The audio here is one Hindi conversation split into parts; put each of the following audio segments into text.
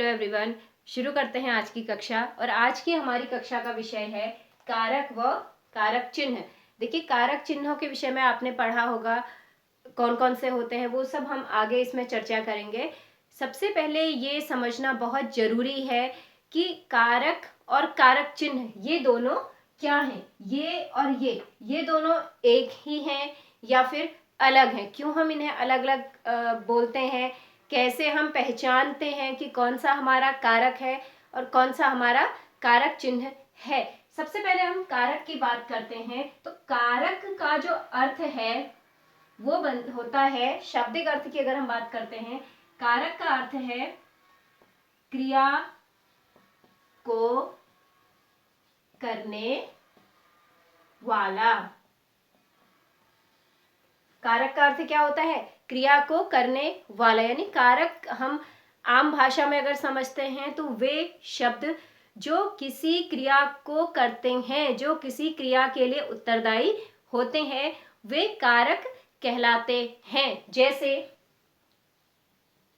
Hello everyone. शुरू करते हैं आज की कक्षा। और आज की हमारी कक्षा का विषय है कारक व कारक चिन्ह। देखिए, कारक चिन्हों के विषय में आपने पढ़ा होगा कौन कौन से होते हैं, वो सब हम आगे इसमें चर्चा करेंगे। सबसे पहले ये समझना बहुत जरूरी है कि कारक और कारक चिन्ह ये दोनों क्या हैं। ये और ये दोनों एक ही हैं या फिर अलग हैं। क्यों हम इन्हें अलग अलग बोलते हैं, कैसे हम पहचानते हैं कि कौन सा हमारा कारक है और कौन सा हमारा कारक चिन्ह है। सबसे पहले हम कारक की बात करते हैं। तो कारक का जो अर्थ है वो होता है, शाब्दिक अर्थ की अगर हम बात करते हैं, कारक का अर्थ है क्रिया को करने वाला। कारक का अर्थ क्या होता है? क्रिया को करने वाला। यानी कारक हम आम भाषा में अगर समझते हैं तो वे शब्द जो किसी क्रिया को करते हैं, जो किसी क्रिया के लिए उत्तरदायी होते हैं, वे कारक कहलाते हैं। जैसे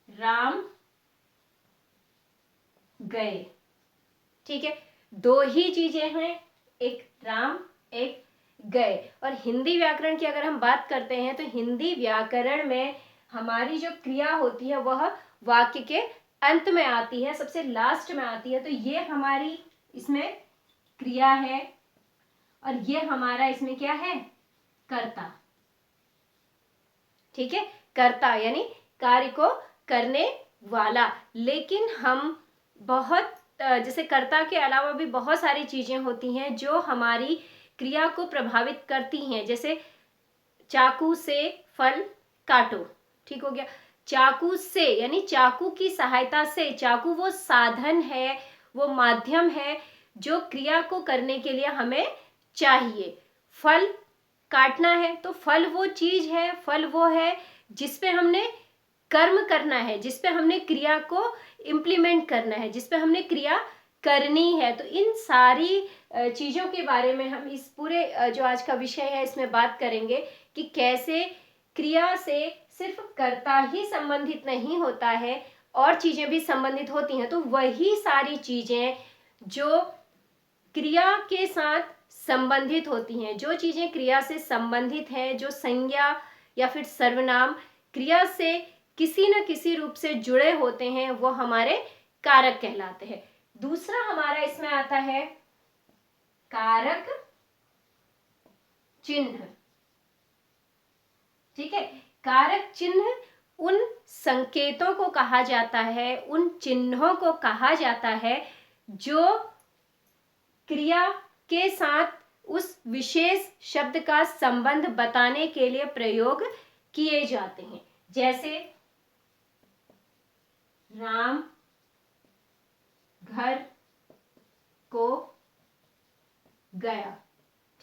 राम गए, ठीक है, दो ही चीजें हैं, एक राम एक गए। और हिंदी व्याकरण की अगर हम बात करते हैं तो हिंदी व्याकरण में हमारी जो क्रिया होती है वह वाक्य के अंत में आती है, सबसे लास्ट में आती है। तो ये हमारी इसमें क्रिया है और ये हमारा इसमें क्या है? कर्ता। ठीक है, कर्ता यानी कार्य को करने वाला। लेकिन हम बहुत जैसे कर्ता के अलावा भी बहुत सारी चीजें होती हैं जो हमारी क्रिया को प्रभावित करती हैं। जैसे चाकू से फल काटो, ठीक हो गया। चाकू से यानी चाकू की सहायता से, चाकू वो साधन है, वो माध्यम है जो क्रिया को करने के लिए हमें चाहिए। फल काटना है तो फल वो चीज है, फल वो है जिसपे हमने कर्म करना है, जिसपे हमने क्रिया को इम्प्लीमेंट करना है, जिसपे हमने क्रिया करनी है। तो इन सारी चीजों के बारे में हम इस पूरे जो आज का विषय है इसमें बात करेंगे कि कैसे क्रिया से सिर्फ कर्ता ही संबंधित नहीं होता है और चीजें भी संबंधित होती हैं। तो वही सारी चीजें जो क्रिया के साथ संबंधित होती हैं, जो चीजें क्रिया से संबंधित हैं, जो संज्ञा या फिर सर्वनाम क्रिया से किसी न किसी रूप से जुड़े होते हैं, वो हमारे कारक कहलाते हैं। दूसरा हमारा इसमें आता है कारक चिन्ह। ठीक है, कारक चिन्ह उन संकेतों को कहा जाता है, उन चिन्हों को कहा जाता है जो क्रिया के साथ उस विशेष शब्द का संबंध बताने के लिए प्रयोग किए जाते हैं। जैसे राम घर को गया,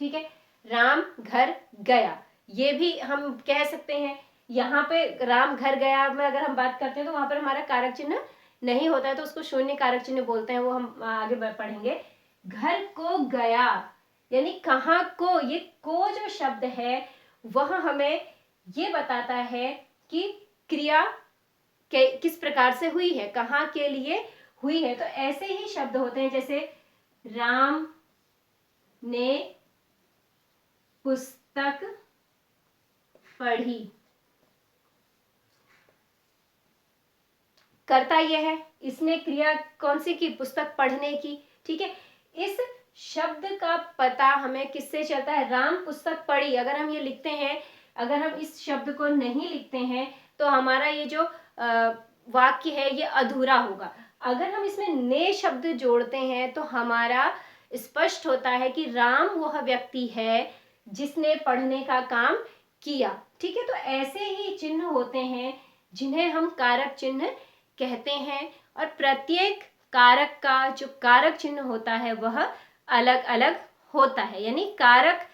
ठीक है, राम घर गया, ये भी हम कह सकते हैं। यहाँ पे राम घर गया में अगर हम बात करते हैं तो वहां पर हमारा कारक चिन्ह नहीं होता है, तो उसको शून्य कारक चिन्ह बोलते हैं, वो हम आगे पढ़ेंगे। घर को गया यानी कहाँ को, ये को जो शब्द है वह हमें ये बताता है कि क्रिया किस प्रकार से हुई है, कहाँ के लिए हुई है। तो ऐसे ही शब्द होते हैं जैसे राम ने पुस्तक पढ़ी, कर्ता यह है, इसने क्रिया कौन सी की? पुस्तक पढ़ने की। ठीक है, इस शब्द का पता हमें किससे चलता है? राम पुस्तक पढ़ी अगर हम ये लिखते हैं, अगर हम इस शब्द को नहीं लिखते हैं तो हमारा ये जो वाक्य है ये अधूरा होगा। अगर हम इसमें ने शब्द जोड़ते हैं तो हमारा स्पष्ट होता है कि राम वह व्यक्ति है जिसने पढ़ने का काम किया। ठीक है, तो ऐसे ही चिन्ह होते हैं जिन्हें हम कारक चिन्ह कहते हैं। और प्रत्येक कारक का जो कारक चिन्ह होता है वह अलग अलग होता है। यानी कारक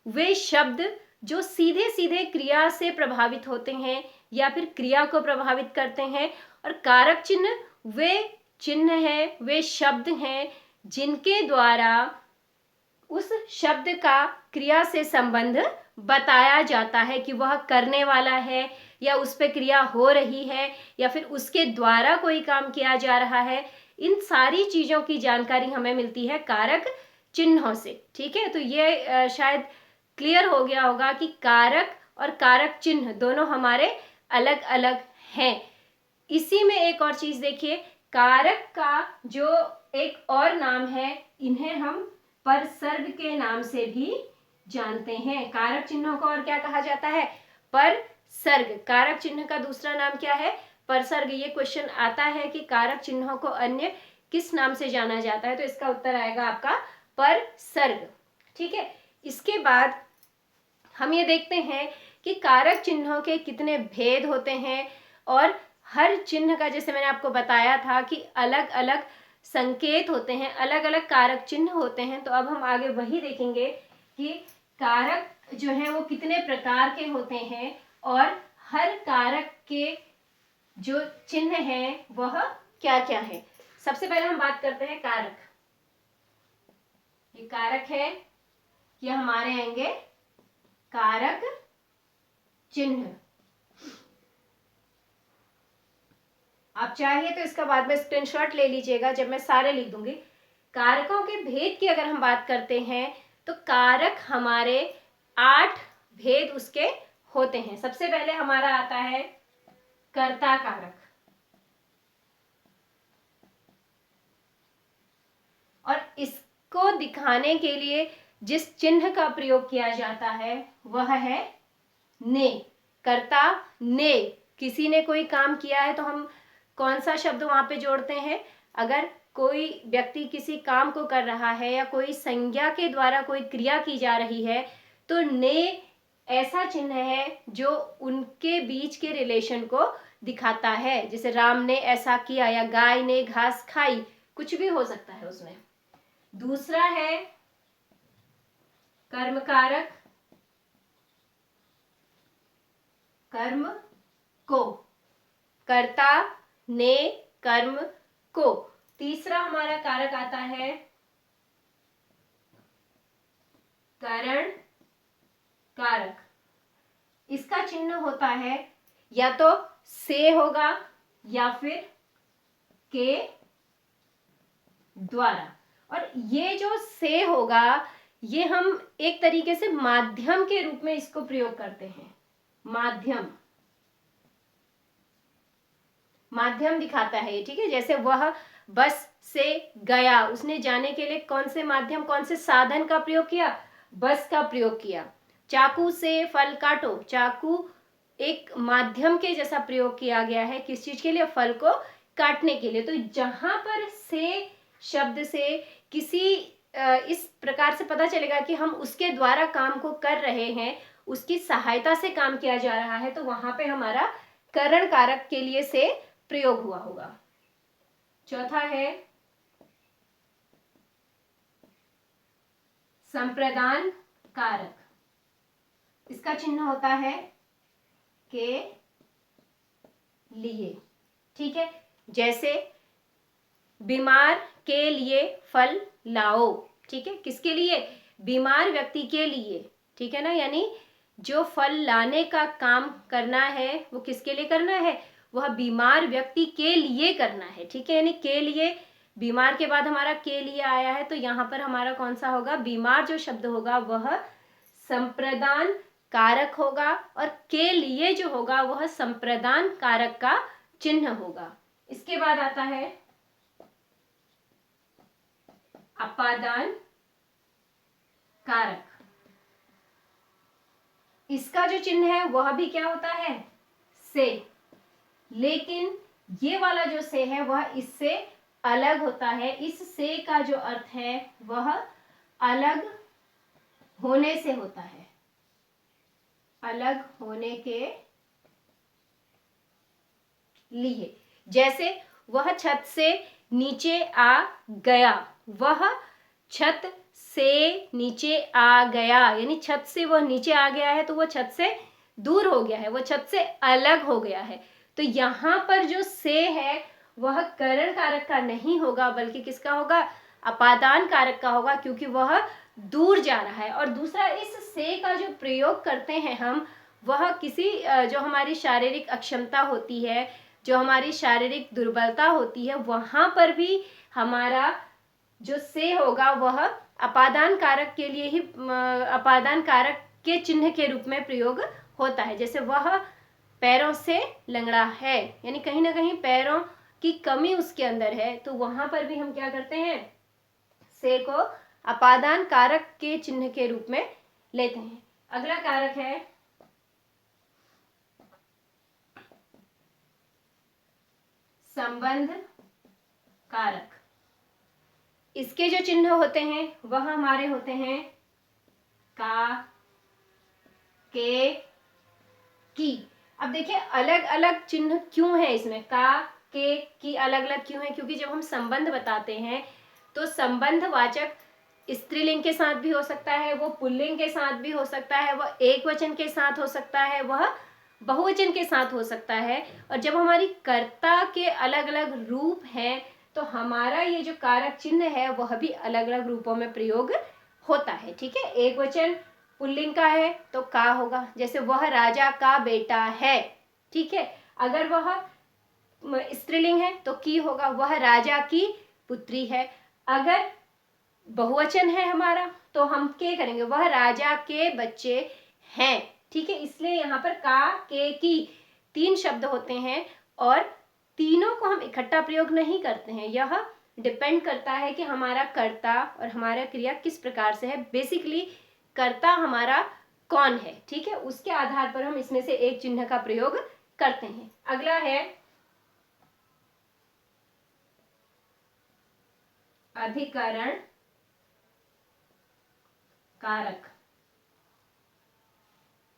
वे शब्द जो सीधे सीधे क्रिया से प्रभावित होते हैं या फिर क्रिया को प्रभावित करते हैं, और कारक चिन्ह वे चिन्ह हैं, वे शब्द हैं जिनके द्वारा उस शब्द का क्रिया से संबंध बताया जाता है कि वह करने वाला है या उस पर क्रिया हो रही है या फिर उसके द्वारा कोई काम किया जा रहा है। इन सारी चीज़ों की जानकारी हमें मिलती है कारक चिन्हों से। ठीक है, तो ये शायद क्लियर हो गया होगा कि कारक और कारक चिन्ह दोनों हमारे अलग अलग हैं। इसी में एक और चीज देखिए, कारक का जो एक और नाम है, इन्हें हम परसर्ग के नाम से भी जानते हैं। कारक चिन्हों को और क्या कहा जाता है? परसर्ग। कारक चिन्ह का दूसरा नाम क्या है? परसर्ग। ये क्वेश्चन आता है कि कारक चिन्हों को अन्य किस नाम से जाना जाता है, तो इसका उत्तर आएगा आपका परसर्ग। ठीक है, इसके बाद हम ये देखते हैं कि कारक चिन्हों के कितने भेद होते हैं और हर चिन्ह का, जैसे मैंने आपको बताया था कि अलग अलग संकेत होते हैं, अलग अलग कारक चिन्ह होते हैं। तो अब हम आगे वही देखेंगे कि कारक जो है वो कितने प्रकार के होते हैं और हर कारक के जो चिन्ह हैं वह क्या क्या है। सबसे पहले हम बात करते हैं कारक। ये कारक है, ये हमारे आएंगे कारक चिन्ह। आप चाहिए तो इसका बाद में स्क्रीनशॉट ले लीजिएगा जब मैं सारे लिख दूंगी। कारकों के भेद की अगर हम बात करते हैं तो कारक हमारे 8 भेद उसके होते हैं। सबसे पहले हमारा आता है कर्ता कारक, और इसको दिखाने के लिए जिस चिन्ह का प्रयोग किया जाता है वह है ने। कर्ता ने, किसी ने कोई काम किया है तो हम कौन सा शब्द वहां पे जोड़ते हैं? अगर कोई व्यक्ति किसी काम को कर रहा है या कोई संज्ञा के द्वारा कोई क्रिया की जा रही है तो ने ऐसा चिन्ह है जो उनके बीच के रिलेशन को दिखाता है। जैसे राम ने ऐसा किया या गाय ने घास खाई, कुछ भी हो सकता है उसमें। दूसरा है कर्म कारक, कर्म को, कर्ता ने कर्म को। तीसरा हमारा कारक आता है करण कारक। इसका चिन्ह होता है या तो से होगा या फिर के द्वारा। और ये जो से होगा ये हम एक तरीके से माध्यम के रूप में इसको प्रयोग करते हैं। माध्यम, माध्यम दिखाता है ये। ठीक है, जैसे वह बस से गया, उसने जाने के लिए कौन से माध्यम, कौन से साधन का प्रयोग किया? बस का प्रयोग किया। चाकू से फल काटो, चाकू एक माध्यम के जैसा प्रयोग किया गया है। किस चीज के लिए? फल को काटने के लिए। तो जहां पर से शब्द से किसी इस प्रकार से पता चलेगा कि हम उसके द्वारा काम को कर रहे हैं, उसकी सहायता से काम किया जा रहा है, तो वहां पे हमारा करण कारक के लिए से प्रयोग हुआ होगा। चौथा है संप्रदान कारक। इसका चिन्ह होता है के लिए। ठीक है, जैसे बीमार के लिए फल लाओ। ठीक है, किसके लिए? बीमार व्यक्ति के लिए। ठीक है ना, यानी जो फल लाने का काम करना है वो किसके लिए करना है? वह बीमार व्यक्ति के लिए करना है। ठीक है, यानी के लिए, बीमार के बाद हमारा के लिए आया है तो यहाँ पर हमारा कौन सा होगा? बीमार जो शब्द होगा वह संप्रदान कारक होगा और के लिए जो होगा वह संप्रदान कारक का चिन्ह होगा। इसके बाद आता है अपादान कारक। इसका जो चिन्ह है वह भी क्या होता है? से, लेकिन ये वाला जो से है वह इससे अलग होता है। इस से का जो अर्थ है वह अलग होने से होता है, अलग होने के लिए। जैसे वह छत से नीचे आ गया, वह छत से नीचे आ गया, यानी छत से वह नीचे आ गया है तो वह छत से दूर हो गया है, वह छत से अलग हो गया है। तो यहाँ पर जो से है वह करण कारक का नहीं होगा बल्कि किसका होगा? अपादान कारक का होगा क्योंकि वह दूर जा रहा है। और दूसरा, इस से का जो प्रयोग करते हैं हम, वह किसी जो हमारी शारीरिक अक्षमता होती है, जो हमारी शारीरिक दुर्बलता होती है, वहां पर भी हमारा जो से होगा वह अपादान कारक के लिए ही अपादान कारक के चिन्ह के रूप में प्रयोग होता है। जैसे वह पैरों से लंगड़ा है, यानी कहीं ना कहीं पैरों की कमी उसके अंदर है, तो वहां पर भी हम क्या करते हैं, से को अपादान कारक के चिन्ह के रूप में लेते हैं। अगला कारक है संबंध कारक। इसके जो चिन्ह होते हैं वह हमारे होते हैं का, के, की। अब देखिए अलग अलग चिन्ह क्यों है इसमें, का, के, की अलग अलग क्यों है, क्योंकि जब हम संबंध बताते हैं तो संबंध वाचक स्त्रीलिंग के साथ भी हो सकता है, वो पुल्लिंग के साथ भी हो सकता है, वह एक वचन के साथ हो सकता है, वह बहुवचन के साथ हो सकता है। और जब हमारी कर्ता के अलग अलग रूप हैं तो हमारा ये जो कारक चिन्ह है वह भी अलग अलग रूपों में प्रयोग होता है। ठीक है, एक वचन पुल्लिंग का है तो का होगा, जैसे वह राजा का बेटा है। ठीक है, अगर वह स्त्रीलिंग है तो की होगा, वह राजा की पुत्री है। अगर बहुवचन है हमारा तो हम के करेंगे, वह राजा के बच्चे हैं। ठीक है, इसलिए यहाँ पर का, के, की 3 शब्द होते हैं और तीनों को हम इकट्ठा प्रयोग नहीं करते हैं। यह डिपेंड करता है कि हमारा कर्ता और हमारा क्रिया किस प्रकार से है। बेसिकली कर्ता हमारा कौन है, ठीक है, उसके आधार पर हम इसमें से एक चिन्ह का प्रयोग करते हैं। अगला है अधिकरण कारक।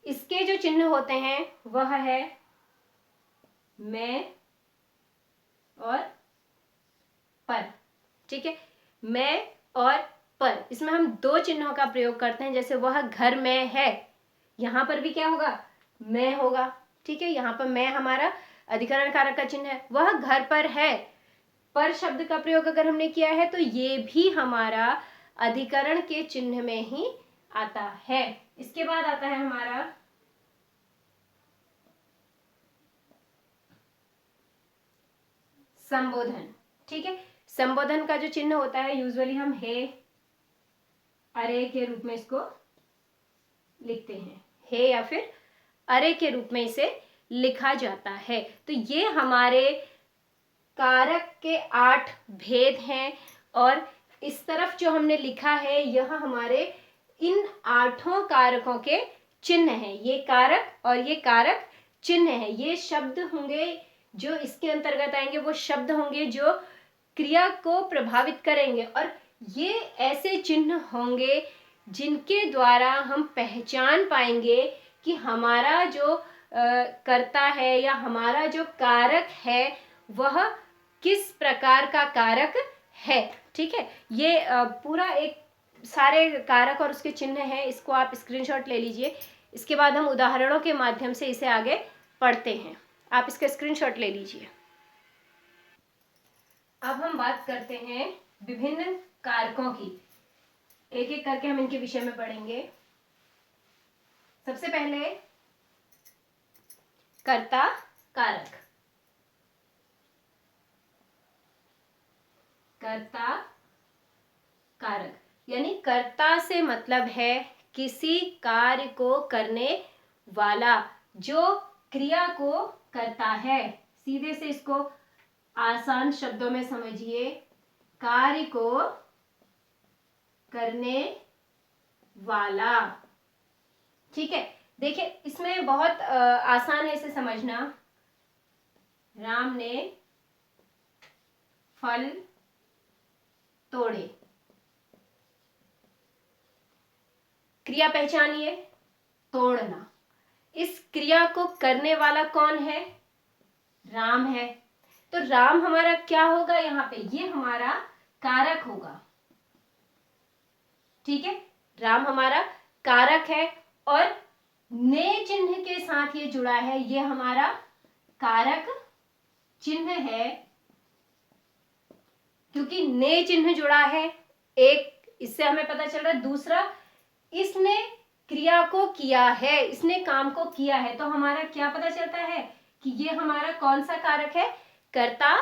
इसके जो चिन्ह होते हैं वह है मैं और पर। ठीक है, मैं और पर, इसमें हम 2 चिन्हों का प्रयोग करते हैं। जैसे वह घर में है, यहां पर भी क्या होगा, मैं होगा। ठीक है, यहाँ पर मैं हमारा अधिकरण कारक का चिन्ह है। वह घर पर है, पर शब्द का प्रयोग अगर हमने किया है तो ये भी हमारा अधिकरण के चिन्ह में ही आता है। इसके बाद आता है हमारा संबोधन। ठीक है, संबोधन का जो चिन्ह होता है यूजुअली हम हे, अरे के रूप में इसको लिखते हैं। हे या फिर अरे के रूप में इसे लिखा जाता है। तो ये हमारे कारक के 8 भेद हैं और इस तरफ जो हमने लिखा है यह हमारे इन 8 कारकों के चिन्ह हैं। ये कारक और ये कारक चिन्ह है। ये शब्द होंगे जो इसके अंतर्गत आएंगे, वो शब्द होंगे जो क्रिया को प्रभावित करेंगे और ये ऐसे चिन्ह होंगे जिनके द्वारा हम पहचान पाएंगे कि हमारा जो कर्ता है या हमारा जो कारक है वह किस प्रकार का कारक है। ठीक है, ये पूरा एक सारे कारक और उसके चिन्ह हैं, इसको आप स्क्रीनशॉट ले लीजिए। इसके बाद हम उदाहरणों के माध्यम से इसे आगे पढ़ते हैं। आप इसका स्क्रीनशॉट ले लीजिए। अब हम बात करते हैं विभिन्न कारकों की। एक एक करके हम इनके विषय में पढ़ेंगे। सबसे पहले कर्ता कारक। कर्ता कारक यानी कर्ता से मतलब है किसी कार्य को करने वाला, जो क्रिया को करता है। सीधे से इसको आसान शब्दों में समझिए, कार्य को करने वाला। ठीक है, देखिए इसमें बहुत आसान है इसे समझना। राम ने फल तोड़े, क्रिया पहचानिए, तोड़ना। इस क्रिया को करने वाला कौन है, राम है। तो राम हमारा क्या होगा यहाँ पे, ये हमारा कारक होगा। ठीक है, राम हमारा कारक है और ने चिन्ह के साथ ये जुड़ा है, ये हमारा कारक चिन्ह है। क्योंकि क्योंकि ने चिन्ह जुड़ा है, एक इससे हमें पता चल रहा है। दूसरा, इसने क्रिया को किया है, इसने काम को किया है, तो हमारा क्या पता चलता है कि ये हमारा कौन सा कारक है, कर्ता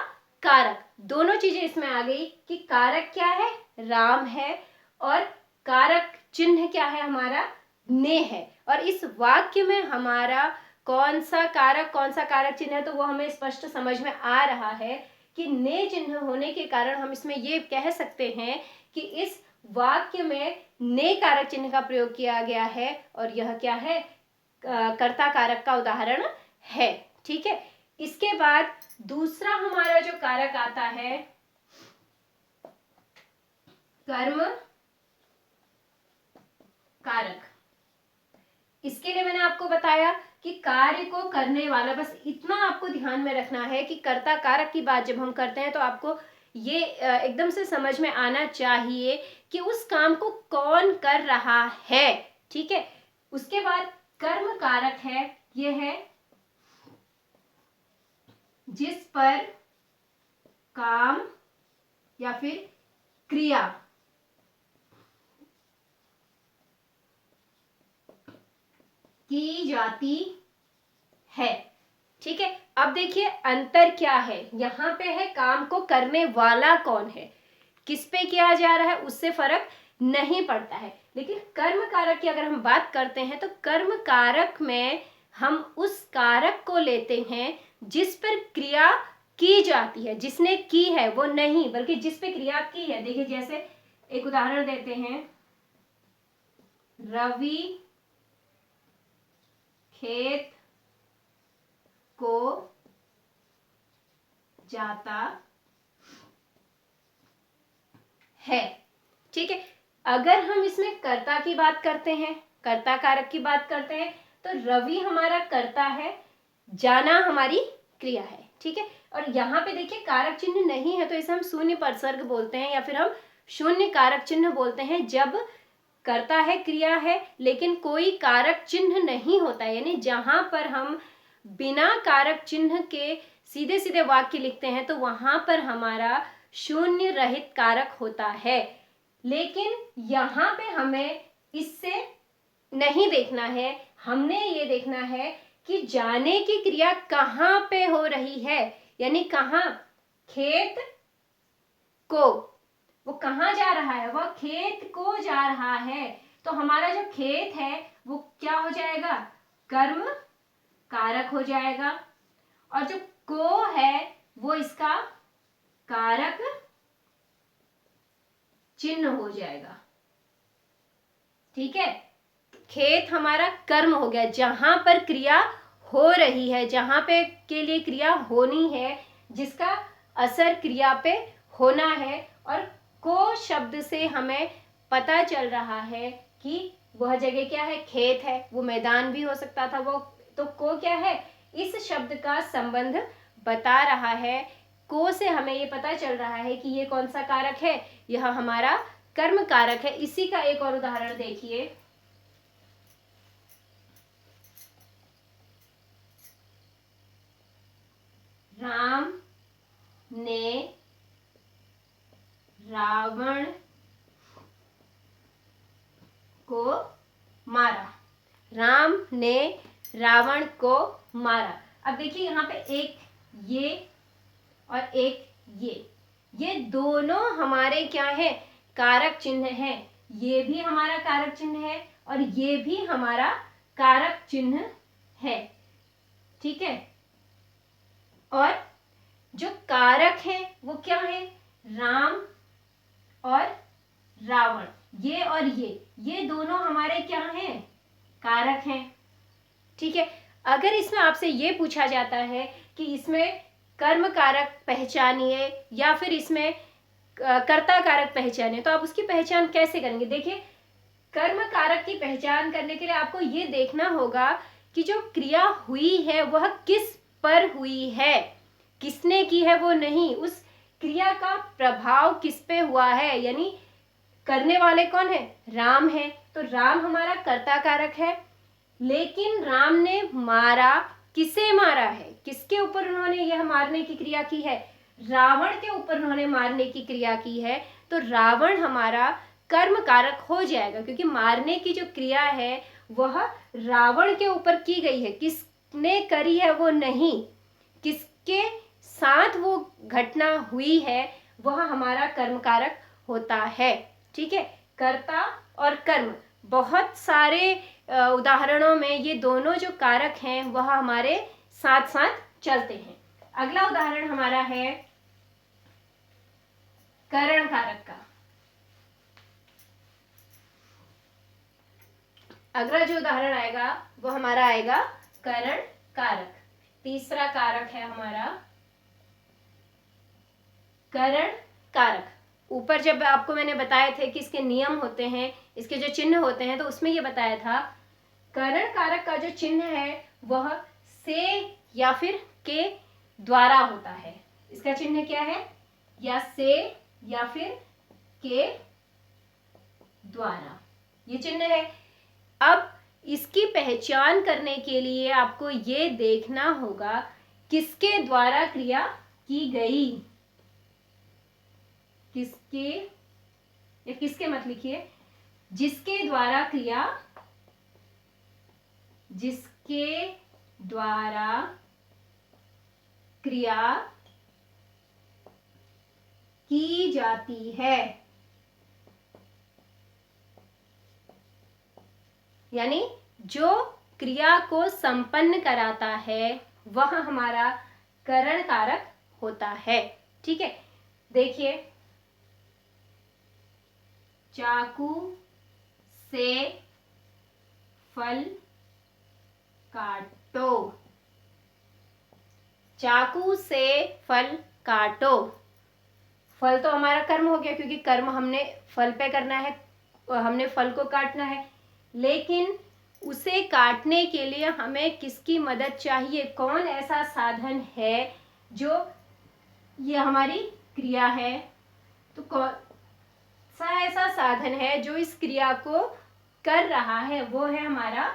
कारक। दोनों चीजें इसमें आ गई कि कारक क्या है, राम है, और कारक चिन्ह क्या है, हमारा ने है। और इस वाक्य में हमारा कौन सा कारक चिन्ह है, तो वो हमें स्पष्ट समझ में आ रहा है कि ने चिन्ह होने के कारण हम इसमें ये कह सकते हैं कि इस वाक्य में ने कारक चिन्ह का प्रयोग किया गया है, और यह क्या है, कर्ता कारक का उदाहरण है। ठीक है, इसके बाद दूसरा हमारा जो कारक आता है, कर्म कारक। इसके लिए मैंने आपको बताया कि कार्य को करने वाला, बस इतना आपको ध्यान में रखना है कि कर्ता कारक की बात जब हम करते हैं तो आपको ये एकदम से समझ में आना चाहिए कि उस काम को कौन कर रहा है। ठीक है, उसके बाद कर्म कारक है, ये है जिस पर काम या फिर क्रिया की जाती है। ठीक है, अब देखिए अंतर क्या है, यहाँ पे है काम को करने वाला कौन है, किस पे किया जा रहा है उससे फर्क नहीं पड़ता है। लेकिन कर्म कारक की अगर हम बात करते हैं तो कर्म कारक में हम उस कारक को लेते हैं जिस पर क्रिया की जाती है, जिसने की है वो नहीं, बल्कि जिस पे क्रिया की है। देखिए जैसे एक उदाहरण देते हैं, रवि खेत को जाता है। ठीक है, अगर हम इसमें कर्ता की बात करते हैं, कर्ता कारक की बात करते हैं, तो रवि हमारा कर्ता है, जाना हमारी क्रिया है। ठीक है, और यहाँ पे देखिए कारक चिन्ह नहीं है तो इसे हम शून्य परसर्ग बोलते हैं, या फिर हम शून्य कारक चिन्ह बोलते हैं जब करता है, क्रिया है, लेकिन कोई कारक चिन्ह नहीं होता है। यानी जहां पर हम बिना कारक चिन्ह के सीधे सीधे वाक्य लिखते हैं तो वहां पर हमारा शून्य रहित कारक होता है। लेकिन यहाँ पे हमें इससे नहीं देखना है, हमने ये देखना है कि जाने की क्रिया कहाँ पे हो रही है, यानी कहाँ, खेत को, वो कहाँ जा रहा है, वह खेत को जा रहा है। तो हमारा जो खेत है वो क्या हो जाएगा, कर्म कारक हो जाएगा, और जो को है वो इसका कारक चिन्ह हो जाएगा। ठीक है, खेत हमारा कर्म हो गया, जहां पर क्रिया हो रही है, जहां पे के लिए क्रिया होनी है, जिसका असर क्रिया पे होना है। और को शब्द से हमें पता चल रहा है कि वह जगह क्या है, खेत है, वो मैदान भी हो सकता था वो, तो को क्या है, इस शब्द का संबंध बता रहा है। को से हमें ये पता चल रहा है कि ये कौन सा कारक है, यह हमारा कर्म कारक है। इसी का एक और उदाहरण देखिए, राम ने रावण को मारा, राम ने रावण को मारा। अब देखिए यहाँ पे एक ये और एक ये दोनों हमारे क्या है, कारक चिन्ह है। ये भी हमारा कारक चिन्ह है और ये भी हमारा कारक चिन्ह है। ठीक है, और जो कारक है वो क्या है, राम और रावण, ये और ये दोनों हमारे क्या हैं, कारक हैं। ठीक है, अगर इसमें आपसे ये पूछा जाता है कि इसमें कर्म कारक पहचानिए या फिर इसमें कर्ता कारक पहचानिए, तो आप उसकी पहचान कैसे करेंगे। देखिए, कर्म कारक की पहचान करने के लिए आपको ये देखना होगा कि जो क्रिया हुई है वह किस पर हुई है, किसने की है वो नहीं, उस क्रिया का प्रभाव किस पे हुआ है। यानी करने वाले कौन है, राम है, तो राम हमारा कर्ता कारक है। लेकिन राम ने मारा, किसे मारा है, किसके ऊपर उन्होंने यह मारने की क्रिया की है, रावण के ऊपर उन्होंने मारने की क्रिया की है, तो रावण हमारा कर्म कारक हो जाएगा, क्योंकि मारने की जो क्रिया है वह रावण के ऊपर की गई है। किसने करी है वो नहीं, किसके साथ वो घटना हुई है वह हमारा कर्म कारक होता है। ठीक है, कर्ता और कर्म, बहुत सारे उदाहरणों में ये दोनों जो कारक हैं वह हमारे साथ साथ चलते हैं। अगला उदाहरण हमारा है करण कारक का। अगला जो उदाहरण आएगा वो हमारा आएगा करण कारक। तीसरा कारक है हमारा करण कारक। ऊपर जब आपको मैंने बताए थे कि इसके नियम होते हैं, इसके जो चिन्ह होते हैं, तो उसमें ये बताया था करण कारक का जो चिन्ह है वह से या फिर के द्वारा होता है। इसका चिन्ह क्या है, या से या फिर के द्वारा, ये चिन्ह है। अब इसकी पहचान करने के लिए आपको ये देखना होगा किसके द्वारा क्रिया की गई, किसके या किसके मत लिखिए, जिसके द्वारा क्रिया, जिसके द्वारा क्रिया की जाती है, यानी जो क्रिया को संपन्न कराता है वह हमारा करण कारक होता है। ठीक है, देखिए चाकू से फल काटो, चाकू से फल काटो। फल तो हमारा कर्म हो गया, क्योंकि कर्म हमने फल पे करना है, हमने फल को काटना है। लेकिन उसे काटने के लिए हमें किसकी मदद चाहिए, कौन ऐसा साधन है जो ये हमारी क्रिया है, तो कौन सा ऐसा साधन है जो इस क्रिया को कर रहा है, वो है हमारा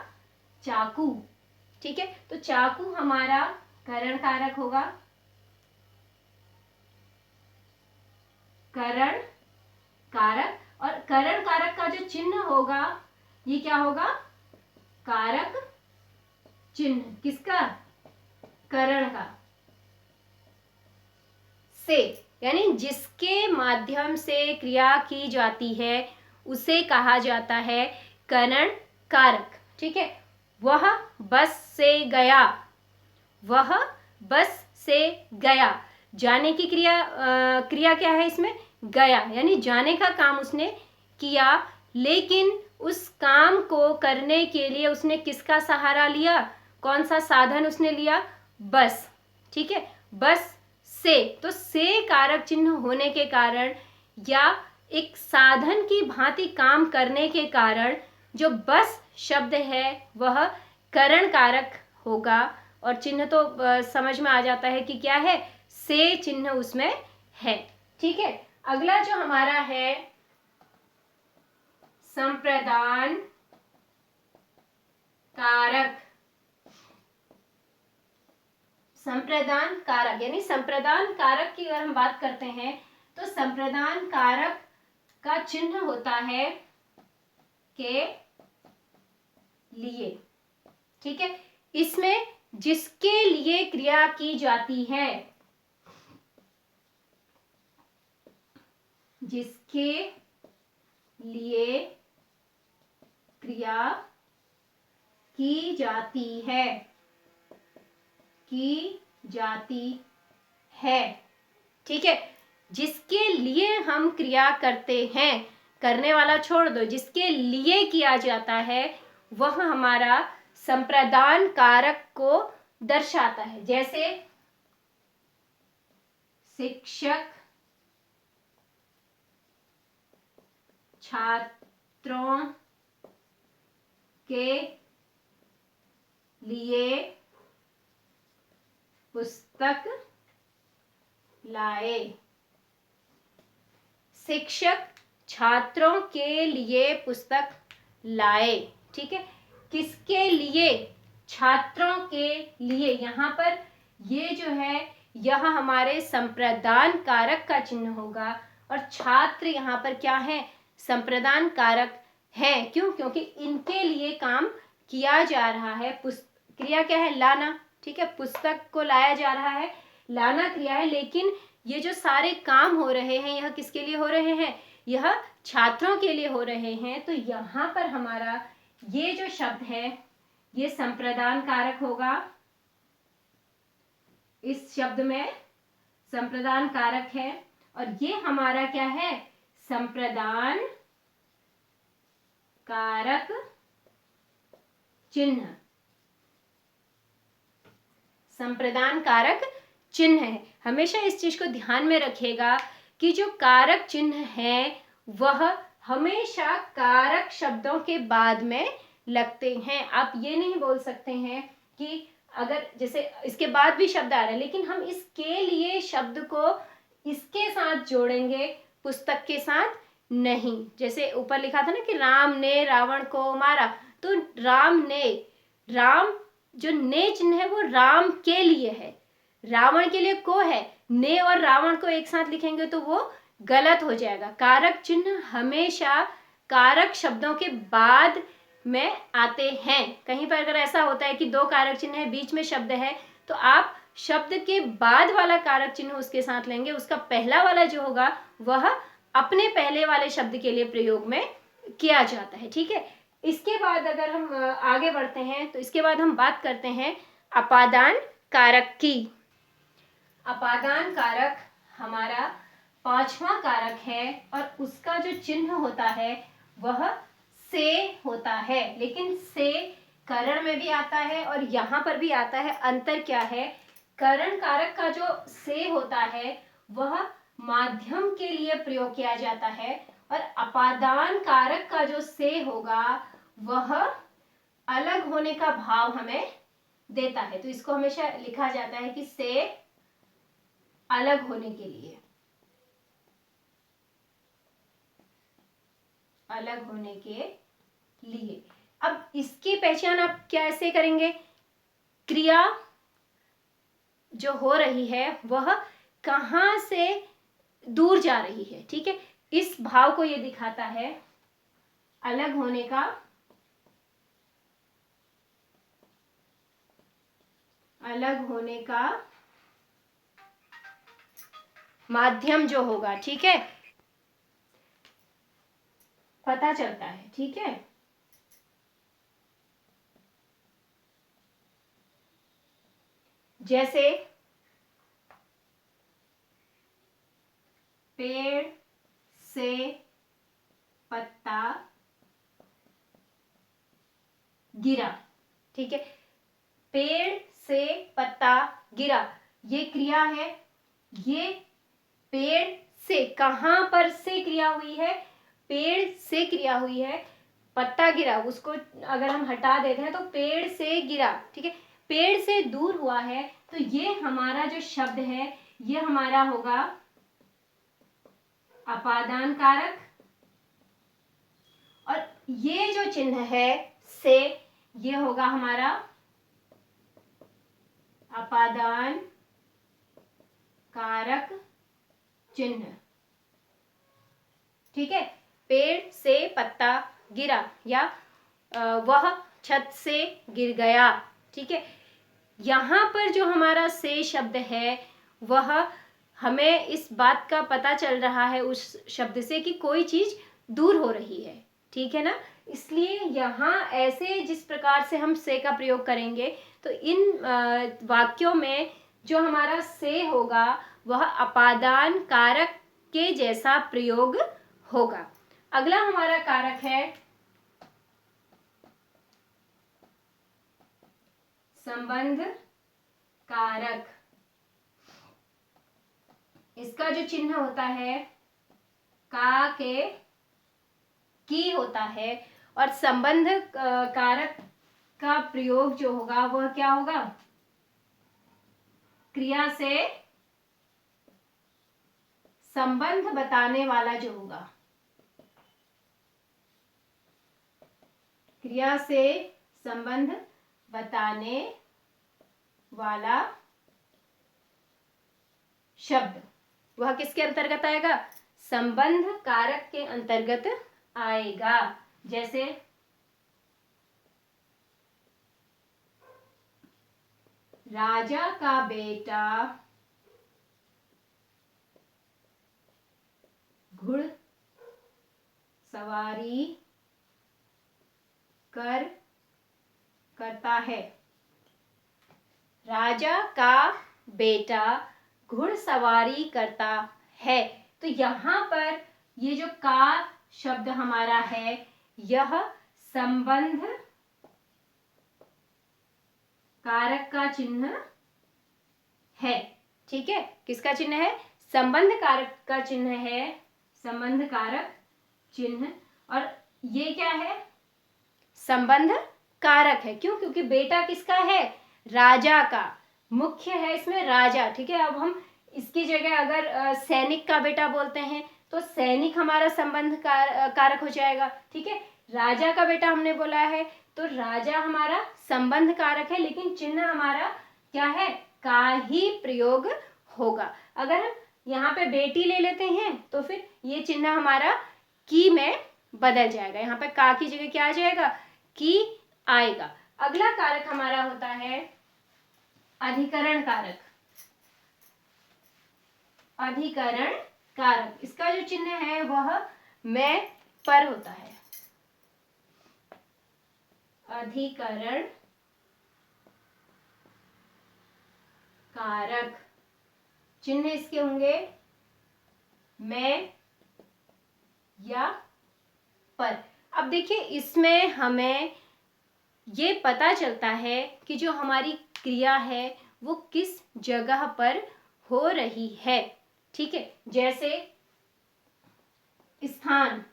चाकू। ठीक है, तो चाकू हमारा करण कारक होगा, करण कारक। और करण कारक का जो चिन्ह होगा ये क्या होगा, कारक चिन्ह, किसका, करण का। से यानी जिसके माध्यम से क्रिया की जाती है उसे कहा जाता है करण कारक। ठीक है, वह बस से गया, वह बस से गया, जाने की क्रिया, क्रिया क्या है इसमें, गया, यानी जाने का काम उसने किया। लेकिन उस काम को करने के लिए उसने किसका सहारा लिया, कौन सा साधन उसने लिया, बस। ठीक है, बस से, तो से कारक चिन्ह होने के कारण या एक साधन की भांति काम करने के कारण जो बस शब्द है वह करण कारक होगा। और चिन्ह तो समझ में आ जाता है कि क्या है, से चिन्ह उसमें है। ठीक है, अगला जो हमारा है संप्रदान कारक। संप्रदान कारक यानी संप्रदान कारक की अगर हम बात करते हैं तो संप्रदान कारक का चिन्ह होता है के लिए। ठीक है, इसमें जिसके लिए क्रिया की जाती है, जिसके लिए क्रिया की जाती है, की जाती है। ठीक है, जिसके लिए हम क्रिया करते हैं, करने वाला छोड़ दो, जिसके लिए किया जाता है वह हमारा संप्रदान कारक को दर्शाता है। जैसे शिक्षक छात्रों के लिए पुस्तक लाए, शिक्षक छात्रों के लिए पुस्तक लाए। ठीक है, किसके लिए, छात्रों के लिए। यहाँ पर ये जो है यह हमारे संप्रदान कारक का चिन्ह होगा। और छात्र यहाँ पर क्या है, संप्रदान कारक है। क्यों? क्योंकि इनके लिए काम किया जा रहा है। क्रिया क्या है? लाना। ठीक है, पुस्तक को लाया जा रहा है, लाना क्रिया है। लेकिन ये जो सारे काम हो रहे हैं, यह किसके लिए हो रहे हैं? यह छात्रों के लिए हो रहे हैं। तो यहाँ पर हमारा ये जो शब्द है ये संप्रदान कारक होगा। इस शब्द में संप्रदान कारक है और ये हमारा क्या है? संप्रदान कारक चिन्ह। संप्रदान कारक चिन्ह है। हमेशा इस चीज को ध्यान में रखिएगा कि जो कारक चिन्ह है वह हमेशा कारक शब्दों के बाद में लगते हैं। आप ये नहीं बोल सकते हैं कि अगर जैसे इसके बाद भी शब्द आ रहा है लेकिन हम इसके लिए शब्द को इसके साथ जोड़ेंगे, पुस्तक के साथ नहीं। जैसे ऊपर लिखा था ना कि राम ने रावण को मारा, तो राम ने, राम जो ने चिन्ह है वो राम के लिए है, रावण के लिए को है। ने और रावण को एक साथ लिखेंगे तो वो गलत हो जाएगा। कारक चिन्ह हमेशा कारक शब्दों के बाद में आते हैं। कहीं पर अगर ऐसा होता है कि दो कारक चिन्ह है, बीच में शब्द है, तो आप शब्द के बाद वाला कारक चिन्ह उसके साथ लेंगे। उसका पहला वाला जो होगा वह अपने पहले वाले शब्द के लिए प्रयोग में किया जाता है। ठीक है, इसके बाद अगर हम आगे बढ़ते हैं तो इसके बाद हम बात करते हैं अपादान कारक की। अपादान कारक हमारा पांचवा कारक है और उसका जो चिन्ह होता है वह से होता है। लेकिन से करण में भी आता है और यहाँ पर भी आता है। अंतर क्या है? करण कारक का जो से होता है वह माध्यम के लिए प्रयोग किया जाता है और अपादान कारक का जो से होगा वह अलग होने का भाव हमें देता है। तो इसको हमेशा लिखा जाता है कि से अलग होने के लिए, अलग होने के लिए। अब इसकी पहचान आप कैसे करेंगे? क्रिया जो हो रही है वह कहां से दूर जा रही है। ठीक है, इस भाव को ये दिखाता है, अलग होने का, अलग होने का माध्यम जो होगा, ठीक है, पता चलता है। ठीक है, जैसे पेड़ से पत्ता गिरा। ठीक है, पेड़ से पत्ता गिरा, ये क्रिया है। ये पेड़ से, कहां पर से क्रिया हुई है? पेड़ से क्रिया हुई है। पत्ता गिरा, उसको अगर हम हटा देते हैं तो पेड़ से गिरा। ठीक है, पेड़ से दूर हुआ है। तो ये हमारा जो शब्द है ये हमारा होगा अपादान कारक। और ये जो चिन्ह है से, ये होगा हमारा अपादान कारक चिन्ह। ठीक है, पेड़ से पत्ता गिरा या वह छत से गिर गया। ठीक है, यहाँ पर जो हमारा से शब्द है वह हमें इस बात का पता चल रहा है उस शब्द से कि कोई चीज दूर हो रही है। ठीक है ना, इसलिए यहाँ ऐसे जिस प्रकार से हम से का प्रयोग करेंगे तो इन वाक्यों में जो हमारा से होगा वह अपादान कारक के जैसा प्रयोग होगा। अगला हमारा कारक है संबंध कारक। इसका जो चिन्ह होता है का के की होता है और संबंध कारक का प्रयोग जो होगा वह क्या होगा? क्रिया से संबंध बताने वाला जो होगा, क्रिया से संबंध बताने वाला शब्द, वह किसके अंतर्गत आएगा? संबंध कारक के अंतर्गत आएगा। जैसे राजा का बेटा घुड़सवारी करता है। राजा का बेटा घुड़सवारी करता है। तो यहाँ पर ये जो का शब्द हमारा है, यह संबंध कारक का चिन्ह है। ठीक है, किसका चिन्ह है? संबंध कारक का चिन्ह है, संबंध कारक चिन्ह। और ये क्या है? संबंध कारक है। क्यों? क्योंकि बेटा किसका है? राजा का। मुख्य है इसमें राजा। ठीक है, अब हम इसकी जगह अगर सैनिक का बेटा बोलते हैं तो सैनिक हमारा संबंध कारक हो जाएगा। ठीक है, राजा का बेटा हमने बोला है तो राजा हमारा संबंध कारक है, लेकिन चिन्ह हमारा क्या है? का ही प्रयोग होगा। अगर हम यहाँ पे बेटी ले लेते हैं तो फिर ये चिन्ह हमारा की में बदल जाएगा। यहाँ पे का की जगह क्या आ जाएगा? की आएगा। अगला कारक हमारा होता है अधिकरण कारक। अधिकरण कारक, इसका जो चिन्ह है वह में पर होता है। अधिकरण कारक चिन्ह इसके होंगे में या पर। अब देखिए, इसमें हमें ये पता चलता है कि जो हमारी क्रिया है वो किस जगह पर हो रही है। ठीक है, जैसे स्थान,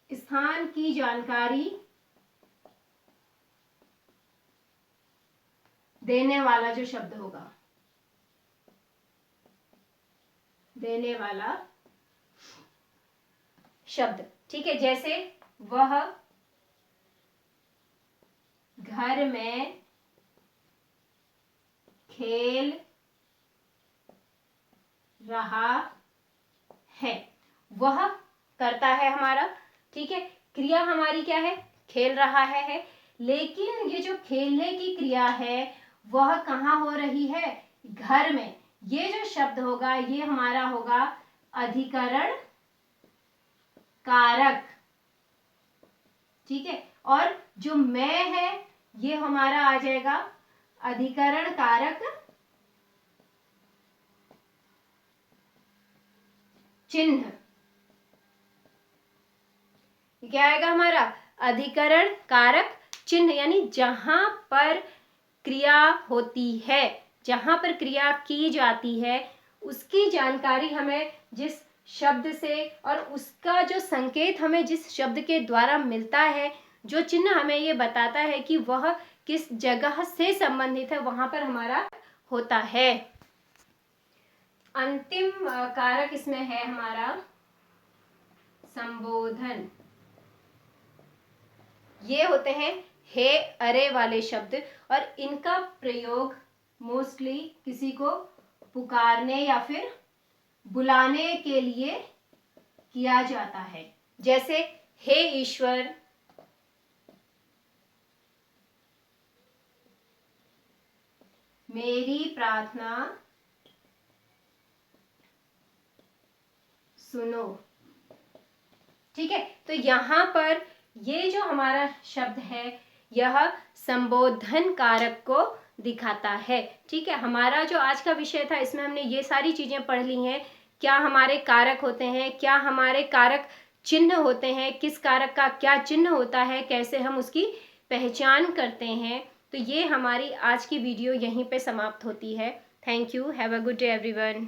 स्थान की जानकारी देने वाला जो शब्द होगा, देने वाला शब्द। ठीक है, जैसे वह घर में खेल रहा है। वह करता है हमारा। ठीक है, क्रिया हमारी क्या है? खेल रहा है। लेकिन ये जो खेलने की क्रिया है वह कहाँ हो रही है? घर में। ये जो शब्द होगा ये हमारा होगा अधिकरण कारक। ठीक है, और जो मैं है ये हमारा आ जाएगा अधिकरण कारक चिन्ह। क्या आएगा हमारा? अधिकरण कारक चिन्ह, यानी जहां पर क्रिया होती है, जहां पर क्रिया की जाती है उसकी जानकारी हमें जिस शब्द से और उसका जो संकेत हमें जिस शब्द के द्वारा मिलता है, जो चिन्ह हमें ये बताता है कि वह किस जगह से संबंधित है, वहां पर हमारा होता है। अंतिम कारक इसमें है हमारा संबोधन। ये होते हैं हे अरे वाले शब्द और इनका प्रयोग मोस्टली किसी को पुकारने या फिर बुलाने के लिए किया जाता है। जैसे हे ईश्वर, मेरी प्रार्थना सुनो। ठीक है, तो यहाँ पर ये जो हमारा शब्द है यह संबोधन कारक को दिखाता है। ठीक है, हमारा जो आज का विषय था इसमें हमने ये सारी चीजें पढ़ ली हैं। क्या हमारे कारक होते हैं, क्या हमारे कारक चिन्ह होते हैं, किस कारक का क्या चिन्ह होता है, कैसे हम उसकी पहचान करते हैं। तो ये हमारी आज की वीडियो यहीं पे समाप्त होती है। Thank you. Have a good day everyone.